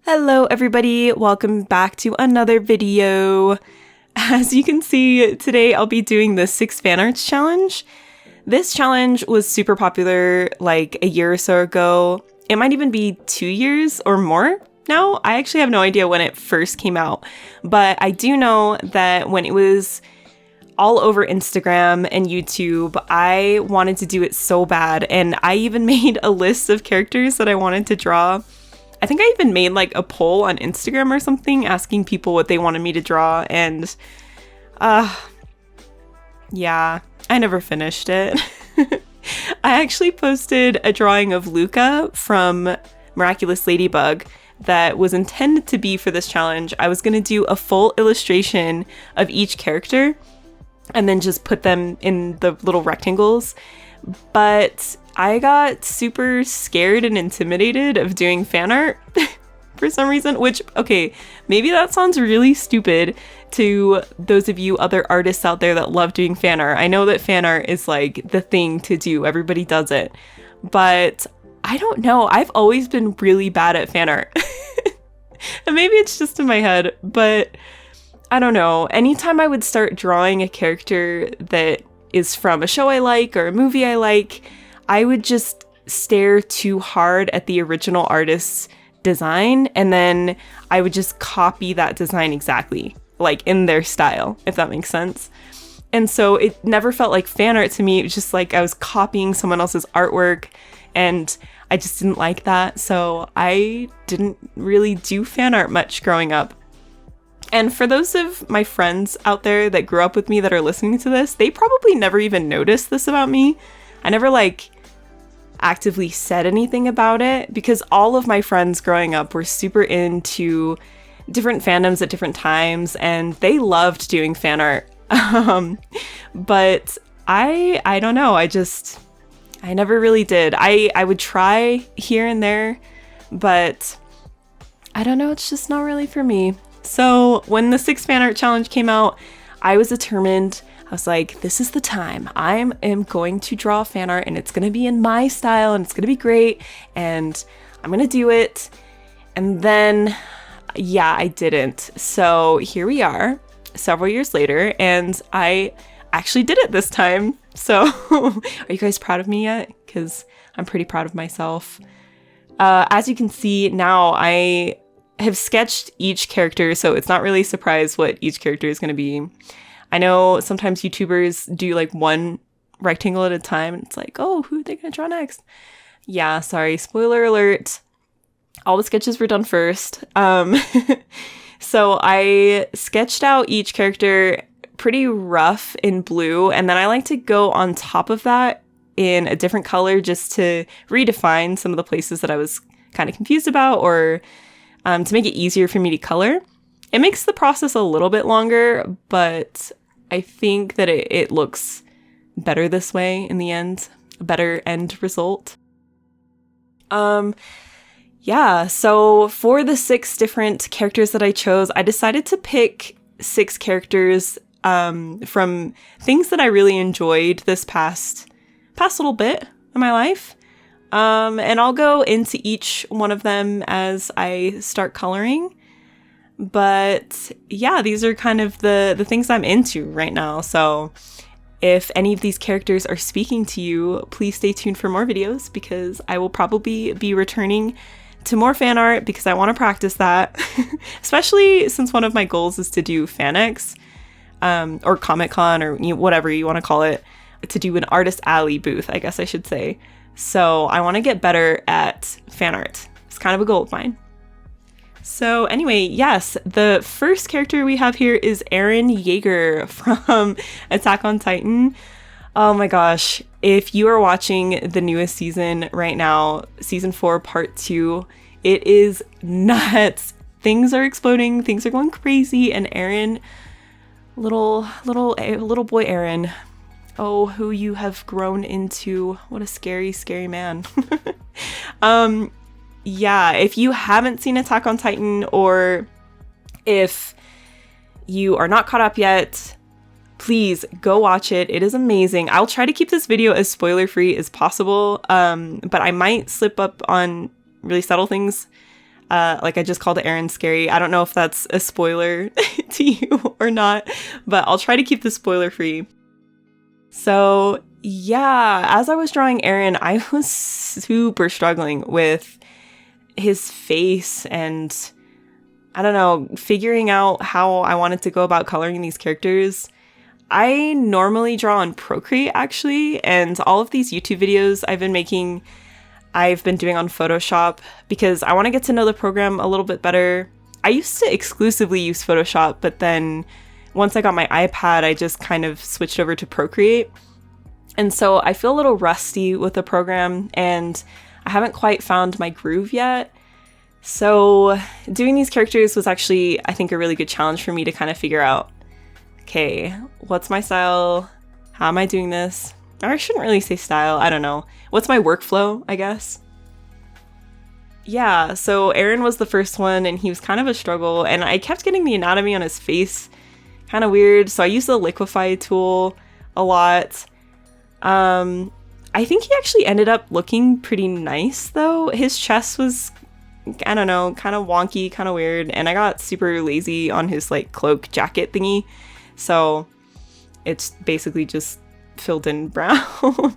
Hello everybody, welcome back to another video. As you can see, today I'll be doing the 6 Fanarts challenge. This challenge was super popular like a year or so ago. It might even be 2 years or more now. I actually have no idea when it first came out, but I do know that when it was all over Instagram and YouTube, I wanted to do it so bad, and I even made a list of characters that I wanted to draw. I think I even made like a poll on Instagram or something asking people what they wanted me to draw, and yeah, I never finished it. I actually posted a drawing of Luca from Miraculous Ladybug that was intended to be for this challenge. I was going to do a full illustration of each character and then just put them in the little rectangles, but I got super scared and intimidated of doing fan art for some reason, which, okay, maybe that sounds really stupid to those of you other artists out there that love doing fan art. I know that fan art is like the thing to do. Everybody does it. But I don't know. I've always been really bad at fan art. And maybe it's just in my head, but I don't know. Anytime I would start drawing a character that is from a show I like or a movie I like, I would just stare too hard at the original artist's design, and then I would just copy that design exactly, like in their style, if that makes sense. And so it never felt like fan art to me. It was just like I was copying someone else's artwork, and I just didn't like that. So I didn't really do fan art much growing up. And for those of my friends out there that grew up with me that are listening to this, they probably never even noticed this about me. I never actively said anything about it because all of my friends growing up were super into different fandoms at different times, and they loved doing fan art. But I don't know. I never really did. I would try here and there, but I don't know. It's just not really for me. So when the 6 fan art challenge came out, I was determined. I was like, this is the time. I am going to draw fan art, and it's going to be in my style, and it's going to be great, and I'm going to do it. And then, yeah, I didn't. So here we are several years later, and I actually did it this time. So are you guys proud of me yet? Because I'm pretty proud of myself. As you can see now, I have sketched each character, so it's not really a surprise what each character is going to be. I know sometimes YouTubers do like one rectangle at a time, and it's like, oh, who are they going to draw next? Yeah, sorry, spoiler alert. All the sketches were done first. So I sketched out each character pretty rough in blue, and then I like to go on top of that in a different color just to redefine some of the places that I was kind of confused about, or to make it easier for me to color. It makes the process a little bit longer, but I think that it looks better this way in the end, a better end result. Yeah, so for the 6 different characters that I chose, I decided to pick 6 characters from things that I really enjoyed this past little bit of my life. And I'll go into each one of them as I start coloring. But yeah, these are kind of the things I'm into right now. So if any of these characters are speaking to you, please stay tuned for more videos, because I will probably be returning to more fan art because I want to practice that. Especially since one of my goals is to do FanX, or Comic-Con, or whatever you want to call it, to do an Artist Alley booth, I guess I should say. So I want to get better at fan art. It's kind of a goal of mine. So anyway, yes, the first character we have here is Yeager from Attack on Titan. Oh my gosh, if you are watching the newest season right now, season 4 part 2, it is nuts. Things are exploding, things are going crazy, and Eren, little boy Eren, oh, who you have grown into. What a scary, scary man. Yeah, if you haven't seen Attack on Titan, or if you are not caught up yet, please go watch it. It is amazing. I'll try to keep this video as spoiler-free as possible, but I might slip up on really subtle things Like I just called Aaron scary. I don't know if that's a spoiler to you or not, but I'll try to keep this spoiler free. So yeah, as I was drawing Aaron, I was super struggling with his face and I don't know, figuring out how I wanted to go about coloring these characters. I normally draw on Procreate actually, and all of these YouTube videos I've been making, I've been doing on Photoshop because I want to get to know the program a little bit better. I used to exclusively use Photoshop, but then once I got my iPad, I just kind of switched over to Procreate. And so I feel a little rusty with the program and I haven't quite found my groove yet. So doing these characters was actually, I think, a really good challenge for me to kind of figure out, okay, what's my style? How am I doing this? Or I shouldn't really say style, I don't know. What's my workflow, I guess? Yeah, so Aaron was the first one and he was kind of a struggle and I kept getting the anatomy on his face kind of weird, so I used the liquify tool a lot. I think he actually ended up looking pretty nice though. His chest was, I don't know, kind of wonky, kind of weird, and I got super lazy on his like cloak jacket thingy, so it's basically just filled in brown.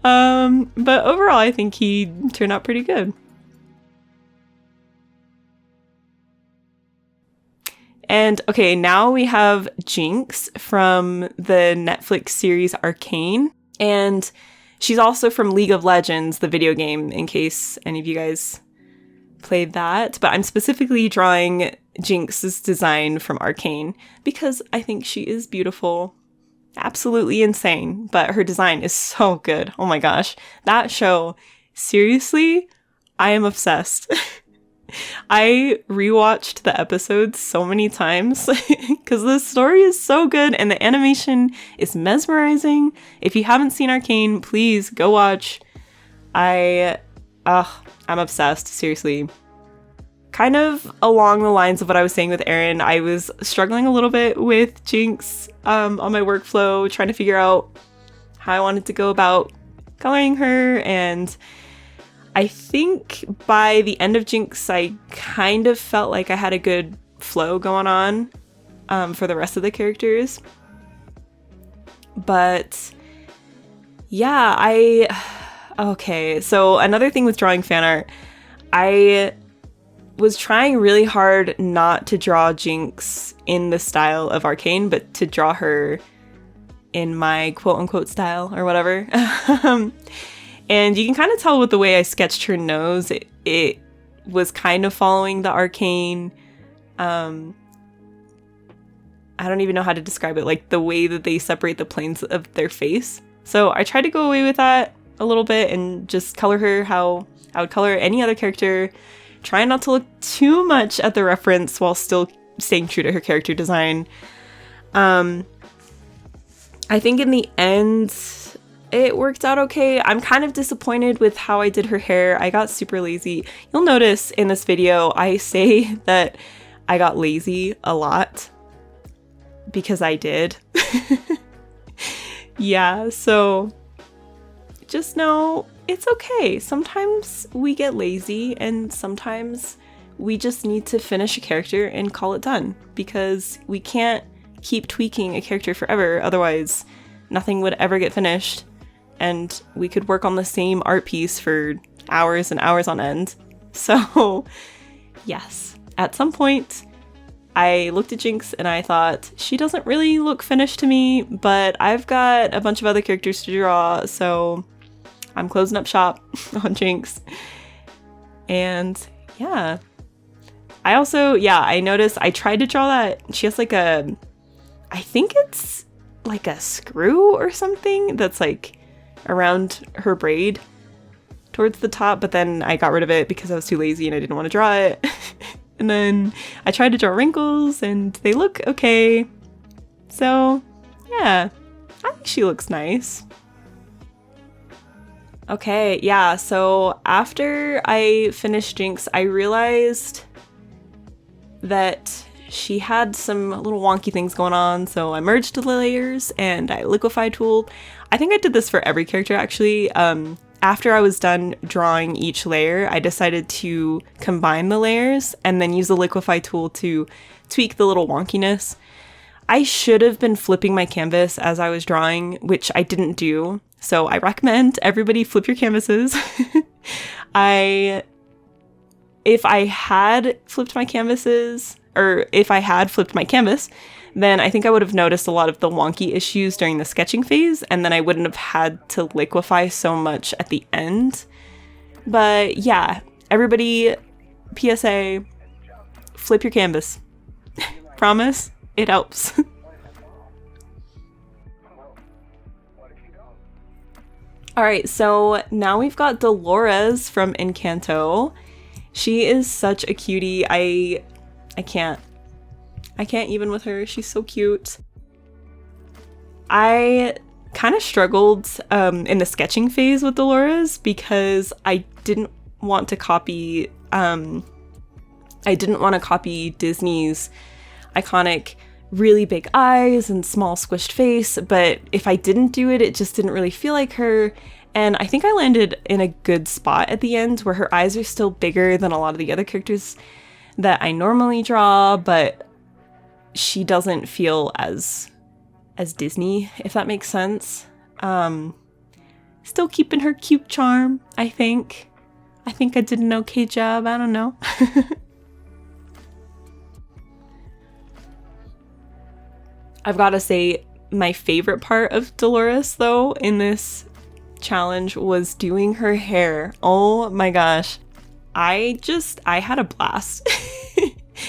But overall I think he turned out pretty good. And okay, now we have Jinx from the Netflix series Arcane, and she's also from League of Legends, the video game, in case any of you guys played that. But I'm specifically drawing Jinx's design from Arcane because I think she is beautiful. Absolutely insane, but her design is so good. Oh my gosh, that show, seriously, I am obsessed. I rewatched the episodes so many times because the story is so good and the animation is mesmerizing. If you haven't seen Arcane, please go watch. I'm obsessed, seriously. Kind of along the lines of what I was saying with Aaron, I was struggling a little bit with Jinx on my workflow, trying to figure out how I wanted to go about coloring her, and I think by the end of Jinx, I kind of felt like I had a good flow going on for the rest of the characters. But yeah, okay, so another thing with drawing fan art, I was trying really hard not to draw Jinx in the style of Arcane, but to draw her in my quote-unquote style or whatever. And you can kind of tell with the way I sketched her nose, it was kind of following the Arcane, I don't even know how to describe it, like the way that they separate the planes of their face. So I tried to go away with that a little bit and just color her how I would color any other character, trying not to look too much at the reference while still staying true to her character design. I think in the end, it worked out okay. I'm kind of disappointed with how I did her hair. I got super lazy. You'll notice in this video, I say that I got lazy a lot because I did. Yeah, so just know it's okay. Sometimes we get lazy and sometimes we just need to finish a character and call it done because we can't keep tweaking a character forever. Otherwise, nothing would ever get finished and we could work on the same art piece for hours and hours on end. So yes, at some point I looked at Jinx and I thought, she doesn't really look finished to me, but I've got a bunch of other characters to draw, so I'm closing up shop on Jinx. And yeah. I also, I noticed I tried to draw that. She has like I think it's like a screw or something that's like around her braid towards the top, but then I got rid of it because I was too lazy and I didn't want to draw it. And then I tried to draw wrinkles and they look okay. So yeah, I think she looks nice. Okay, yeah, so after I finished Jinx, I realized that she had some little wonky things going on, so I merged the layers and I liquify tooled. I think I did this for every character actually. after I was done drawing each layer, I decided to combine the layers and then use the liquify tool to tweak the little wonkiness. I should have been flipping my canvas as I was drawing, which I didn't do. So I recommend everybody flip your canvases. If I had flipped my canvases, or if I had flipped my canvas, then I think I would have noticed a lot of the wonky issues during the sketching phase, and then I wouldn't have had to liquify so much at the end. But yeah, everybody, PSA, flip your canvas. Promise, it helps. Alright, so now we've got Dolores from Encanto. She is such a cutie. I can't even with her. She's so cute. I kind of struggled in the sketching phase with Dolores because I didn't want to copy Disney's iconic really big eyes and small squished face, but if I didn't do it, it just didn't really feel like her. And I think I landed in a good spot at the end where her eyes are still bigger than a lot of the other characters that I normally draw, but she doesn't feel as Disney, if that makes sense. Still keeping her cute charm, I think. I think I did an okay job, I don't know. I've got to say, my favorite part of Dolores, though, in this challenge was doing her hair. Oh my gosh. I had a blast.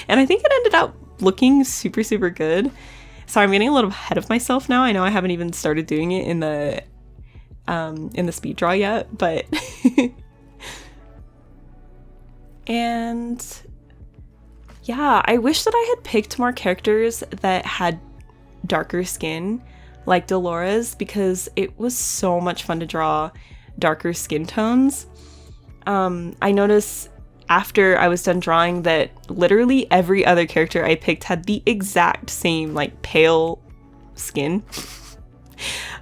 And I think it ended up looking super, super good. Sorry, I'm getting a little ahead of myself now. I know I haven't even started doing it in the speed draw yet, but and yeah, I wish that I had picked more characters that had darker skin like Dolores, because it was so much fun to draw darker skin tones. I noticed after I was done drawing that literally every other character I picked had the exact same like pale skin.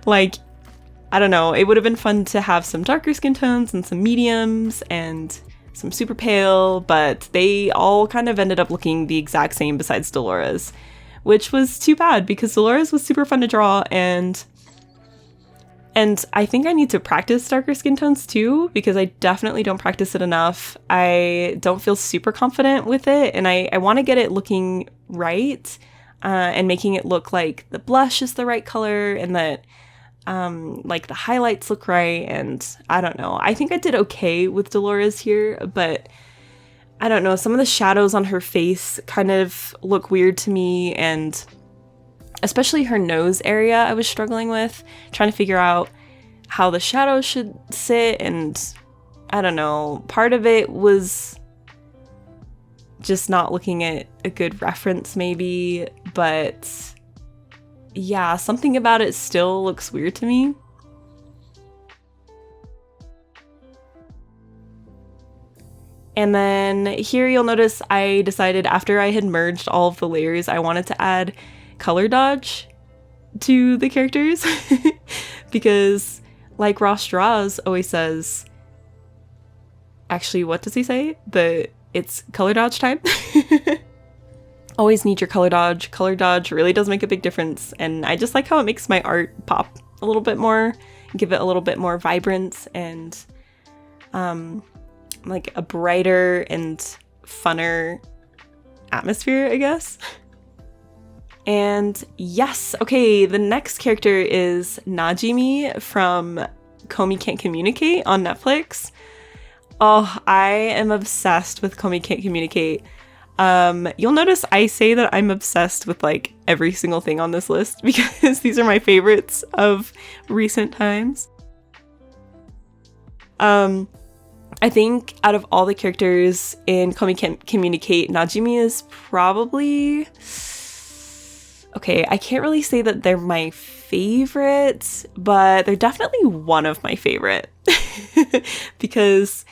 Like, I don't know, it would have been fun to have some darker skin tones and some mediums and some super pale, but they all kind of ended up looking the exact same besides Dolores, which was too bad because Dolores was super fun to draw, and I think I need to practice darker skin tones too, because I definitely don't practice it enough. I don't feel super confident with it, and I want to get it looking right, and making it look like the blush is the right color, and that like the highlights look right, and I don't know. I think I did okay with Dolores here, but I don't know, some of the shadows on her face kind of look weird to me, and especially her nose area I was struggling with, trying to figure out how the shadows should sit, and I don't know, part of it was just not looking at a good reference maybe, but yeah, something about it still looks weird to me. And then here you'll notice I decided after I had merged all of the layers, I wanted to add color dodge to the characters because like Ross Draws always says, actually, what does he say? It's color dodge time. Always need your color dodge. Color dodge really does make a big difference. And I just like how it makes my art pop a little bit more, give it a little bit more vibrance and like a brighter and funner atmosphere, I guess. And yes, okay, the next character is Najimi from Komi Can't Communicate on Netflix. Oh, I am obsessed with Komi Can't Communicate. You'll notice I say that I'm obsessed with like every single thing on this list because these are my favorites of recent times. I think out of all the characters in Komi Can't Communicate, Najimi is probably... Okay, I can't really say that they're my favorite, but they're definitely one of my favorite. Because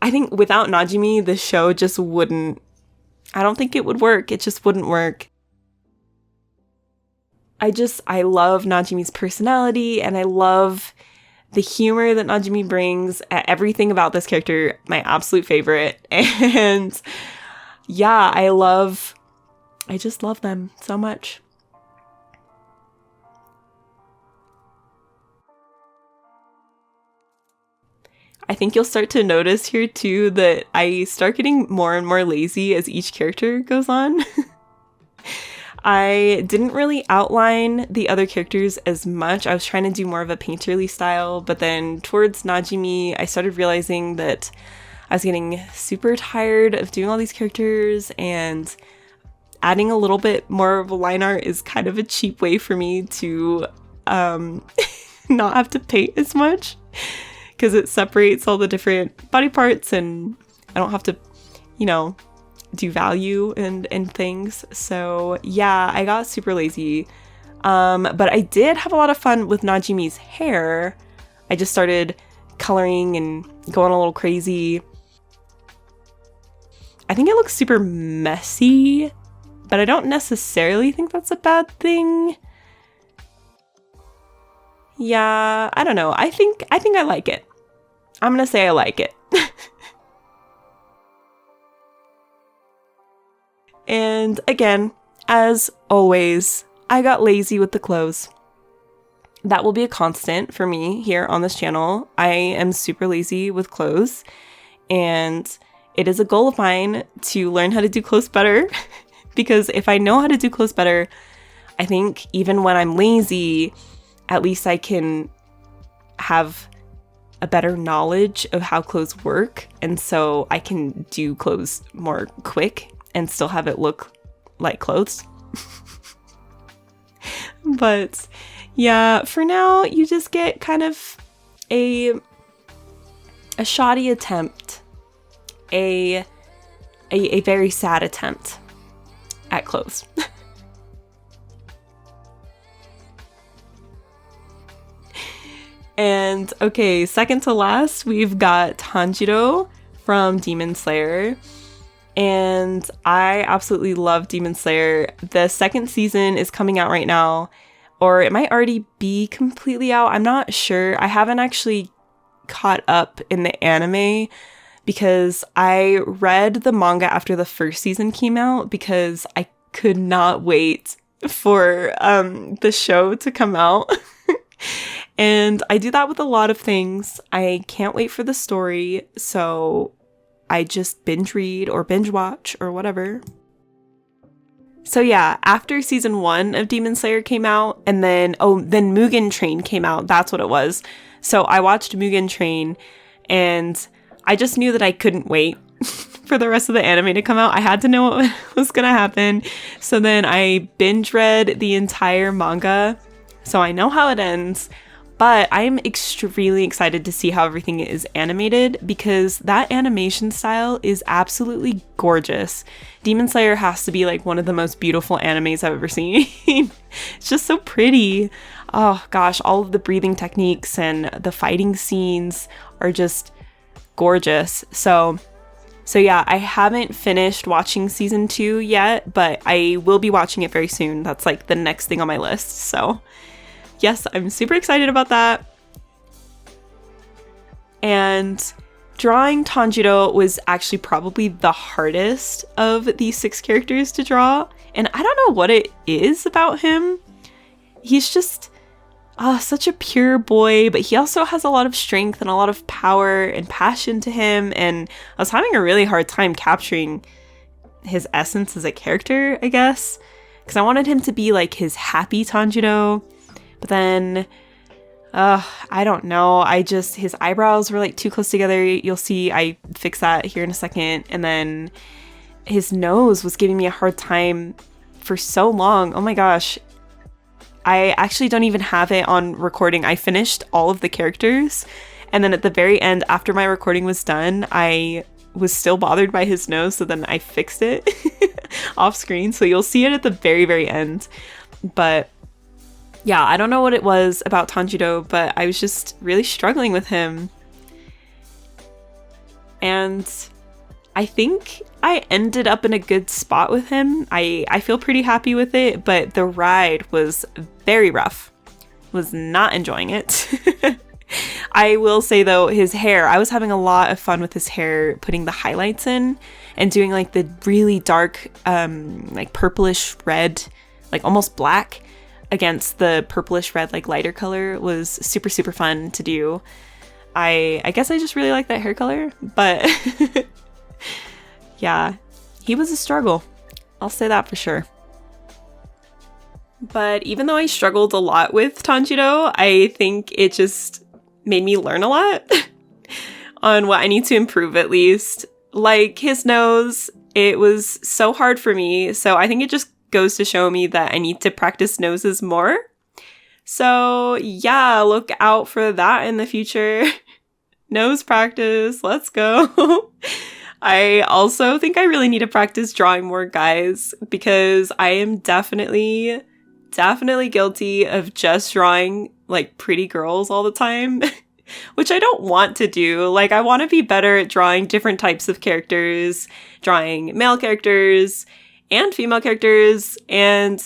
I think without Najimi, the show just wouldn't... I don't think it would work. It just wouldn't work. I love Najimi's personality, and I love the humor that Najimi brings, everything about this character, my absolute favorite. And yeah, I just love them so much. I think you'll start to notice here too that I start getting more and more lazy as each character goes on. I didn't really outline the other characters as much. I was trying to do more of a painterly style, but then towards Najimi, I started realizing that I was getting super tired of doing all these characters, and adding a little bit more of a line art is kind of a cheap way for me to not have to paint as much, because it separates all the different body parts and I don't have to, you know, do value and things. So yeah, I got super lazy. But I did have a lot of fun with Najimi's hair. I just started coloring and going a little crazy. I think it looks super messy, but I don't necessarily think that's a bad thing. Yeah, I don't know. I think I like it. I'm gonna say I like it. And again, as always, I got lazy with the clothes. That will be a constant for me here on this channel. I am super lazy with clothes, and it is a goal of mine to learn how to do clothes better. Because if I know how to do clothes better, I think even when I'm lazy, at least I can have a better knowledge of how clothes work. And so I can do clothes more quick and still have it look like clothes. But yeah, for now, you just get kind of a shoddy attempt, a very sad attempt at clothes. And okay, second to last, we've got Tanjido from Demon Slayer. And I absolutely love Demon Slayer. The second season is coming out right now, or it might already be completely out. I'm not sure. I haven't actually caught up in the anime because I read the manga after the first season came out because I could not wait for the show to come out. And I do that with a lot of things. I can't wait for the story, so I just binge read or binge watch or whatever. So yeah, after season 1 of Demon Slayer came out, and then Mugen Train came out. That's what it was. So I watched Mugen Train, and I just knew that I couldn't wait for the rest of the anime to come out. I had to know what was gonna happen. So then I binge read the entire manga, so I know how it ends. But I'm extremely excited to see how everything is animated because that animation style is absolutely gorgeous. Demon Slayer has to be like one of the most beautiful animes I've ever seen. It's just so pretty. Oh gosh, all of the breathing techniques and the fighting scenes are just gorgeous. So yeah, I haven't finished watching season 2 yet, but I will be watching it very soon. That's like the next thing on my list. So yes, I'm super excited about that. And drawing Tanjiro was actually probably the hardest of these 6 characters to draw. And I don't know what it is about him. He's just such a pure boy, but he also has a lot of strength and a lot of power and passion to him. And I was having a really hard time capturing his essence as a character, I guess. Because I wanted him to be like his happy Tanjiro. But then, I don't know. His eyebrows were like too close together. You'll see I fix that here in a second. And then his nose was giving me a hard time for so long. Oh my gosh. I actually don't even have it on recording. I finished all of the characters. And then at the very end, after my recording was done, I was still bothered by his nose. So then I fixed it off screen. So you'll see it at the very, very end. But yeah, I don't know what it was about Tanjiro, but I was just really struggling with him. And I think I ended up in a good spot with him. I feel pretty happy with it, but the ride was very rough. Was not enjoying it. I will say though, his hair, I was having a lot of fun with his hair, putting the highlights in and doing like the really dark, like purplish red, like almost black against the purplish red, like lighter color was super, super fun to do. I guess I just really like that hair color, but yeah, he was a struggle. I'll say that for sure. But even though I struggled a lot with Tanjido, I think it just made me learn a lot on what I need to improve at least. Like his nose, it was so hard for me, so I think it just goes to show me that I need to practice noses more. So yeah, look out for that in the future. Nose practice, let's go. I also think I really need to practice drawing more guys because I am definitely guilty of just drawing like pretty girls all the time, which I don't want to do. Like I want to be better at drawing different types of characters, drawing male characters and female characters, and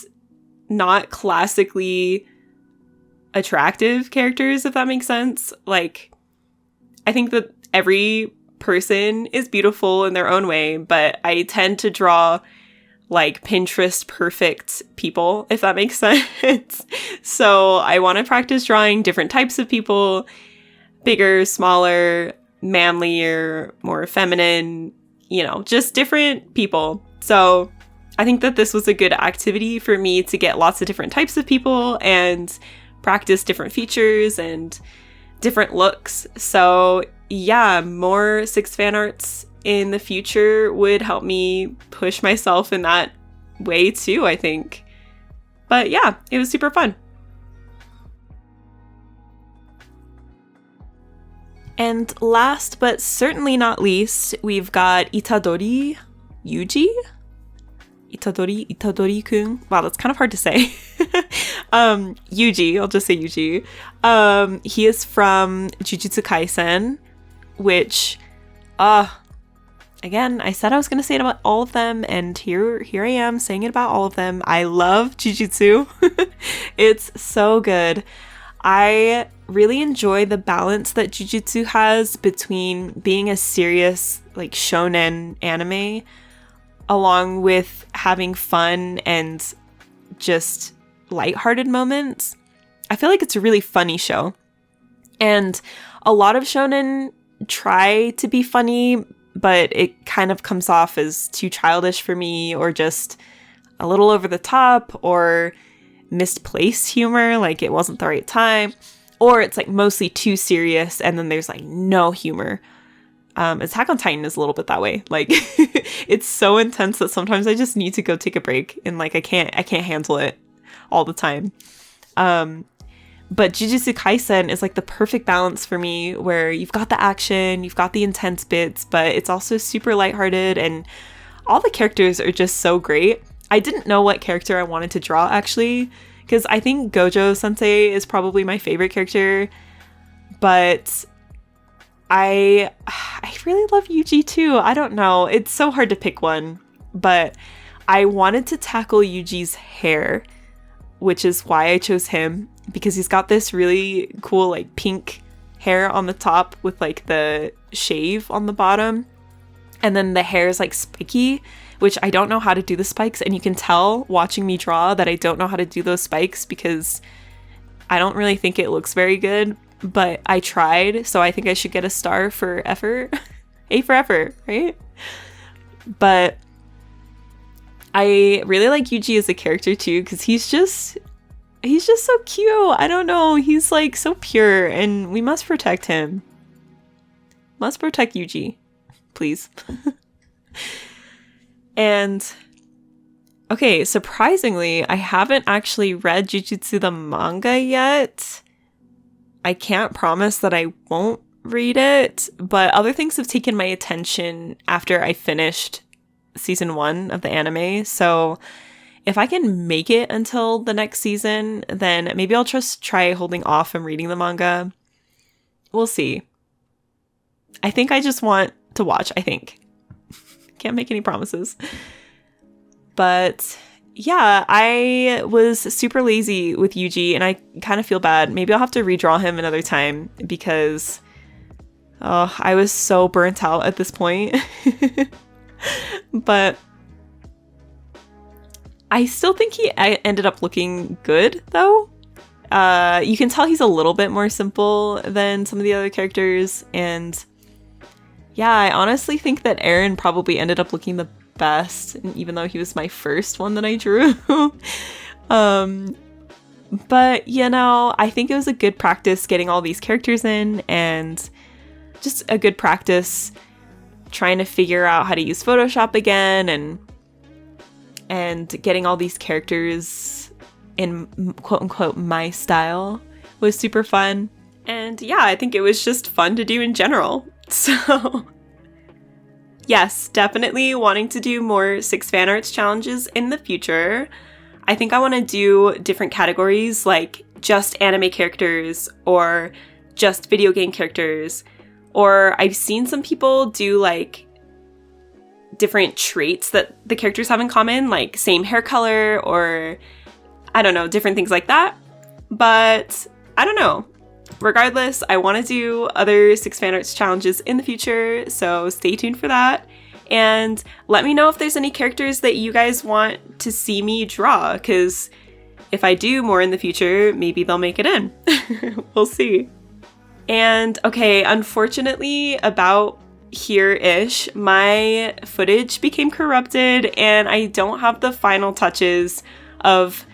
not classically attractive characters, if that makes sense. Like I think that every person is beautiful in their own way, but I tend to draw like Pinterest perfect people, if that makes sense. So I want to practice drawing different types of people, bigger, smaller, manlier, more feminine, you know, just different people. So I think that this was a good activity for me to get lots of different types of people and practice different features and different looks. So yeah, more 6 fan arts in the future would help me push myself in that way too, I think. But yeah, it was super fun. And last but certainly not least, we've got Itadori Yuji. Itadori-kun. Wow, that's kind of hard to say. Yuji, I'll just say Yuji. He is from Jujutsu Kaisen, which, again, I said I was going to say it about all of them, and here I am saying it about all of them. I love Jujutsu. It's so good. I really enjoy the balance that Jujutsu has between being a serious, like, shonen anime, along with having fun and just lighthearted moments. I feel like it's a really funny show. And a lot of shonen try to be funny, but it kind of comes off as too childish for me, or just a little over the top, or misplaced humor, like it wasn't the right time, or it's like mostly too serious and then there's like no humor. Attack on Titan is a little bit that way. Like it's so intense that sometimes I just need to go take a break, and like I can't handle it all the time. But Jujutsu Kaisen is like the perfect balance for me, where you've got the action, you've got the intense bits, but it's also super lighthearted, and all the characters are just so great. I didn't know what character I wanted to draw, actually, because I think Gojo Sensei is probably my favorite character, but I really love Yuji too. I don't know. It's so hard to pick one, but I wanted to tackle Yuji's hair, which is why I chose him, because he's got this really cool like pink hair on the top with like the shave on the bottom, and then the hair is like spiky, which I don't know how to do the spikes, and you can tell watching me draw that I don't know how to do those spikes because I don't really think it looks very good, but I tried, so I think I should get a star for effort. A for effort, right? But I really like Yuji as a character too, because he's just so cute. I don't know, he's like so pure, and we must protect him. Must protect Yuji, please. And okay, surprisingly, I haven't actually read Jujutsu the manga yet. I can't promise that I won't read it, but other things have taken my attention after I finished season 1 of the anime. So if I can make it until the next season, then maybe I'll just try holding off from reading the manga. We'll see. I think I just want to watch, I think. Can't make any promises. But yeah, I was super lazy with Yuji, and I kind of feel bad. Maybe I'll have to redraw him another time because I was so burnt out at this point. But I still think he ended up looking good, though. You can tell he's a little bit more simple than some of the other characters, and yeah, I honestly think that Aaron probably ended up looking the best, even though he was my first one that I drew. But, you know, I think it was a good practice getting all these characters in, and just a good practice trying to figure out how to use Photoshop again, and getting all these characters in quote-unquote my style was super fun. And yeah, I think it was just fun to do in general. So yes, definitely wanting to do more 6 fan arts challenges in the future. I think I want to do different categories, like just anime characters or just video game characters. Or I've seen some people do like different traits that the characters have in common, like same hair color or I don't know, different things like that. But I don't know. Regardless, I want to do other 6 fan arts challenges in the future, so stay tuned for that. And let me know if there's any characters that you guys want to see me draw, because if I do more in the future, maybe they'll make it in. We'll see. And okay, unfortunately, about here-ish, my footage became corrupted and I don't have the final touches of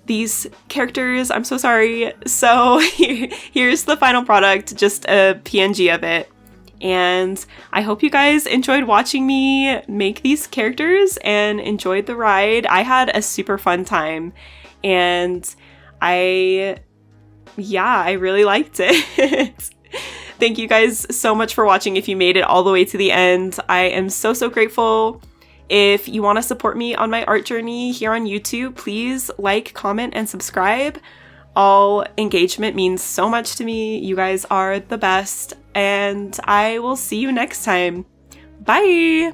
these characters. I'm so sorry. So here's the final product, just a PNG of it. And I hope you guys enjoyed watching me make these characters and enjoyed the ride. I had a super fun time, and I really liked it. Thank you guys so much for watching if you made it all the way to the end. I am so, so grateful. If you want to support me on my art journey here on YouTube, please like, comment, and subscribe. All engagement means so much to me. You guys are the best, and I will see you next time. Bye!